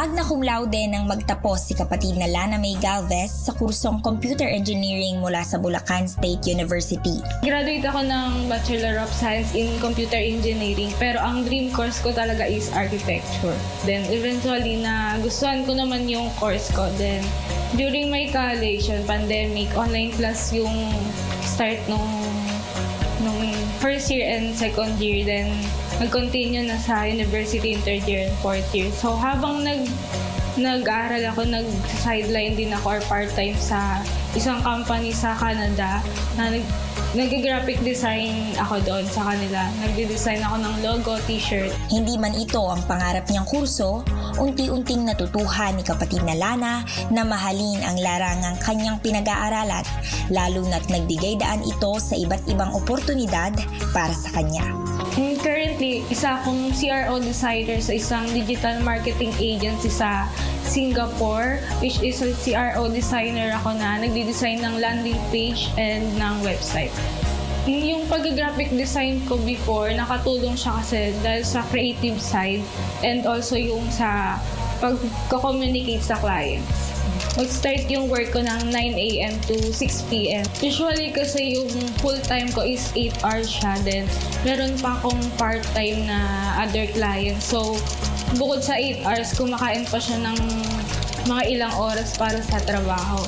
Magna cum laude nang magtapos si kapatid na Lana May Galvez sa kursong Computer Engineering mula sa Bulacan State University. Graduate ako ng Bachelor of Science in Computer Engineering, pero ang dream course ko talaga is Architecture. Then eventually nagustuhan ko naman yung course ko. Then during my college, pandemic, online class yung start nung first year and second year. Then nag-continue na sa university in third year and fourth year. So habang nag-aaral ako, nag-sideline din ako or part-time sa isang company sa Canada na nag-graphic design ako doon sa kanila. Nagde-design ako ng logo, t-shirt. Hindi man ito ang pangarap niyang kurso, unti-unting natutuhan ni kapatid na Lana na mahalin ang larangang kanyang pinag-aaralan, lalo na't nagbigay daan ito sa iba't ibang oportunidad para sa kanya. Currently, isa akong CRO designer sa isang digital marketing agency sa Singapore, which is a CRO designer ako na nagdi-design ng landing page and ng website. Yung pag-graphic design ko before, nakatulong siya kasi dahil sa creative side and also yung sa pag-communicate sa clients. Mag-start yung work ko ng 9 a.m. to 6 p.m. Usually kasi yung full-time ko is 8 hours siya. Then meron pa akong part-time na other clients. So bukod sa 8 hours, kumakain pa siya ng mga ilang oras para sa trabaho.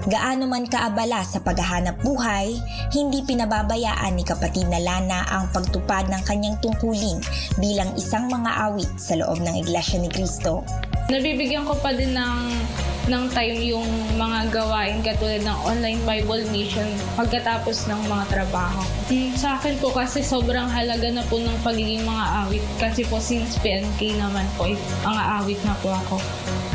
Gaano man kaabala sa paghahanap buhay, hindi pinababayaan ni kapatid na Lana ang pagtupad ng kanyang tungkulin bilang isang mga awit sa loob ng Iglesia ni Cristo. Nabibigyan ko pa din ng time yung mga gawain katulad ng online Bible mission pagkatapos ng mga trabaho. Sa akin po kasi sobrang halaga na po ng pagiging mga awit kasi po since PNK naman po, mga awit na po ako.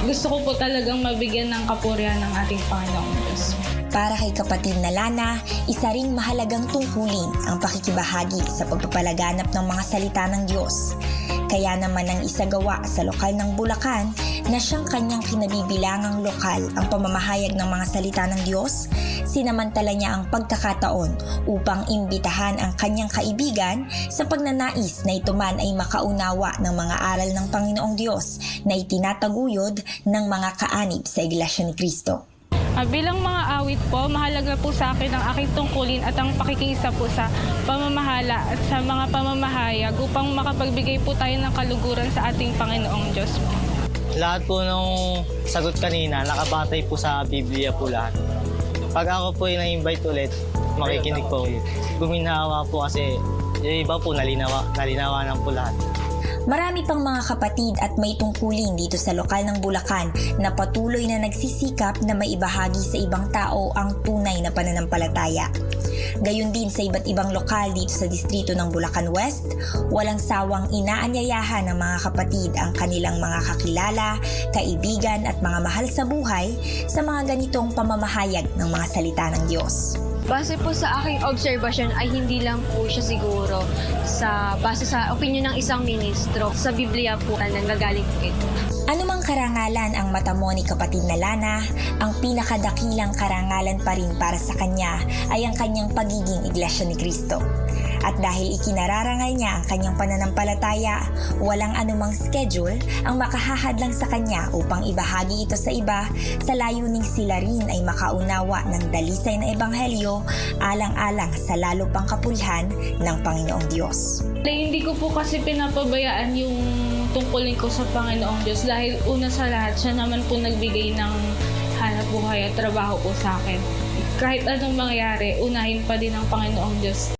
Gusto ko po talagang mabigyan ng kapurihan ng ating Panginoong Diyos. Para kay kapatid na Lana, isa ring mahalagang tungkulin ang pakikibahagi sa pagpapalaganap ng mga salita ng Diyos. Kaya naman ang isagawa sa lokal ng Bulacan na siyang kanyang kinabibilangang lokal ang pamamahayag ng mga salita ng Diyos, sinamantala niya ang pagkakataon upang imbitahan ang kanyang kaibigan sa pagnanais na ito man ay makaunawa ng mga aral ng Panginoong Diyos na itinataguyod ng mga kaanib sa Iglesia ni Cristo. Bilang mga awit po, mahalaga po sa akin ang aking tungkulin at ang pakikiisa po sa pamamahala at sa mga pamamahayag upang makapagbigay po tayo ng kaluguran sa ating Panginoong Diyos. Lahat po ng sagot kanina, nakabatay po sa Biblia po lahat. Pag ako po ay na-invite ulit, makikinig po ulit. Guminawa po kasi yung iba po nalinawanan po lahat. Marami pang mga kapatid at may tungkulin dito sa lokal ng Bulacan na patuloy na nagsisikap na maibahagi sa ibang tao ang tunay na pananampalataya. Gayon din sa iba't ibang lokal dito sa distrito ng Bulacan West, walang sawang inaanyayahan ng mga kapatid ang kanilang mga kakilala, kaibigan at mga mahal sa buhay sa mga ganitong pamamahayag ng mga salita ng Diyos. Base po sa aking obserbasyon ay hindi lang po siya siguro base sa opinion ng isang ministro. Sa Biblia po nanggagaling po ito. Anumang karangalan ang mata mo ni kapatid na Lana, ang pinakadakilang karangalan pa rin para sa kanya ay ang kanyang pagiging Iglesia ni Cristo. At dahil ikinararangal niya ang kanyang pananampalataya, walang anumang schedule ang makahahadlang sa kanya upang ibahagi ito sa iba sa layuning sila rin ay makaunawa ng dalisay na ebanghelyo alang-alang sa lalo pang kapulihan ng Panginoong Diyos. Hindi ko po kasi pinapabayaan yung tungkulin ko sa Panginoong Diyos dahil una sa lahat, siya naman po nagbigay ng hanap buhay at trabaho po sa akin. Kahit anong mangyari, unahin pa din ng Panginoong Diyos.